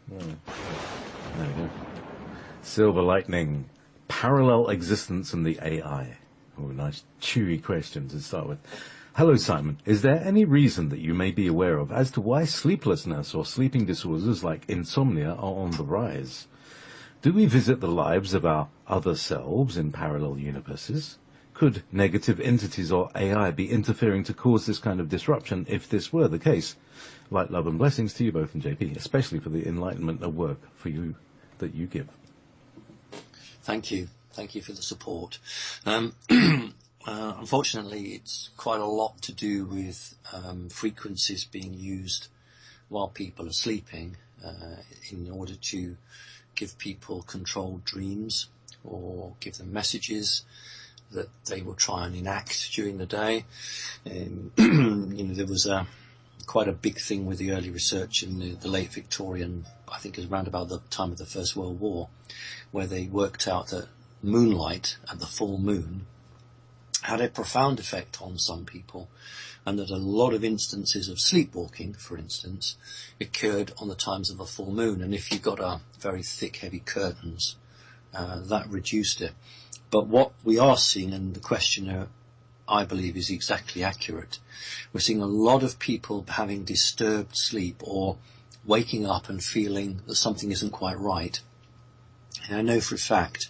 There we go. Silver lightning, parallel existence and the AI. Oh, nice chewy question to start with. Hello, Simon. Is there any reason that you may be aware of as to why sleeplessness or sleeping disorders like insomnia are on the rise? Do we visit the lives of our other selves in parallel universes? Could negative entities or AI be interfering to cause this kind of disruption if this were the case? Light, love and blessings to you both and JP, especially for the enlightenment of work for you that you give. Thank you. Thank you for the support. Unfortunately, it's quite a lot to do with frequencies being used while people are sleeping in order to give people controlled dreams or give them messages that they will try and enact during the day. There was quite a big thing with the early research in the late Victorian, I think it was around about the time of the First World War, where they worked out that moonlight at the full moon had a profound effect on some people, and that a lot of instances of sleepwalking, for instance, occurred on the times of a full moon. And if you got a very thick, heavy curtains, that reduced it. But what we are seeing, and the questioner, I believe, is exactly accurate, we're seeing a lot of people having disturbed sleep or waking up and feeling that something isn't quite right. And I know for a fact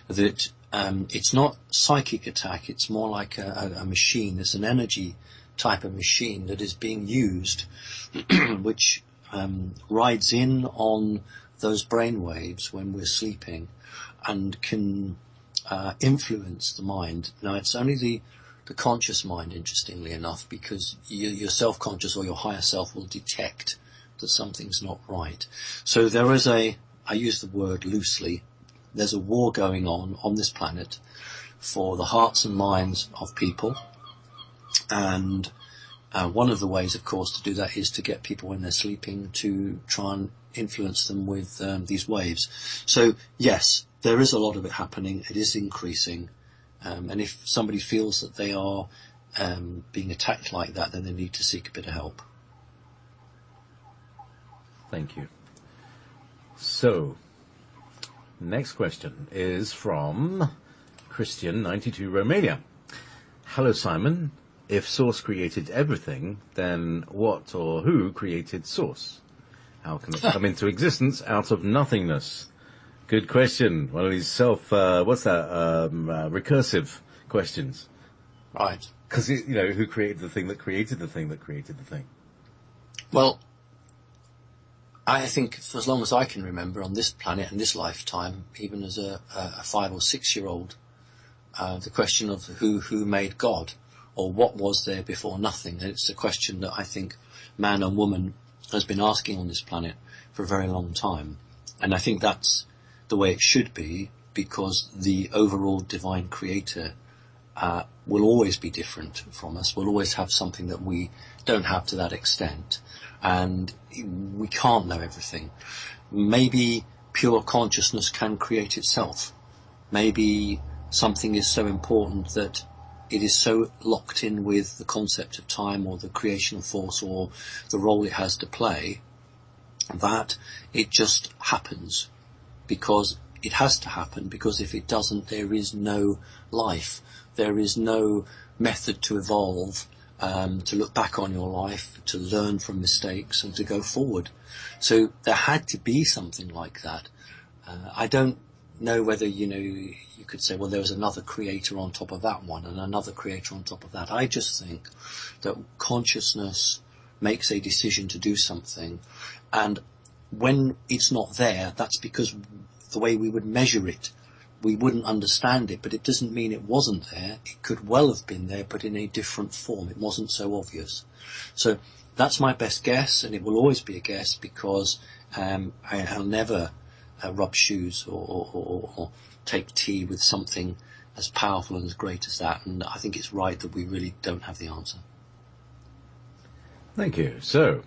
that it's not psychic attack, it's more like a machine. There's an energy type of machine that is being used which rides in on those brain waves when we're sleeping and can influence the mind. Now, it's only the conscious mind, interestingly enough, because your self-conscious or your higher self will detect that something's not right. So there is I use the word loosely, there's a war going on this planet for the hearts and minds of people. And one of the ways, of course, to do that is to get people when they're sleeping to try and influence them with these waves. So, yes, there is a lot of it happening. It is increasing. And if somebody feels that they are being attacked like that, then they need to seek a bit of help. Thank you. So, next question is from Christian, 92, Romania. Hello, Simon. If Source created everything, then what or who created Source? How can it come into existence out of nothingness? Good question. One of these recursive questions. Right. Because, who created the thing that created the thing that created the thing? Well, I think for as long as I can remember on this planet and this lifetime, even as a 5 or 6 year old, the question of who made God, or what was there before nothing. And it's a question that I think man and woman has been asking on this planet for a very long time. And I think that's the way it should be, because the overall divine creator will always be different from us, will always have something that we don't have to that extent. And we can't know everything. Maybe pure consciousness can create itself. Maybe something is so important that it is so locked in with the concept of time or the creational force or the role it has to play that it just happens, because it has to happen, because if it doesn't, there is no life. There is no method to evolve, to look back on your life, to learn from mistakes and to go forward. So there had to be something like that. I don't know whether, you could say, well, there was another creator on top of that one and another creator on top of that. I just think that consciousness makes a decision to do something, and when it's not there, that's because the way we would measure it, we wouldn't understand it, but it doesn't mean it wasn't there. It could well have been there, but in a different form. It wasn't so obvious. So that's my best guess, and it will always be a guess, because I'll never rub shoes or take tea with something as powerful and as great as that. And I think it's right that we really don't have the answer. Thank you. So,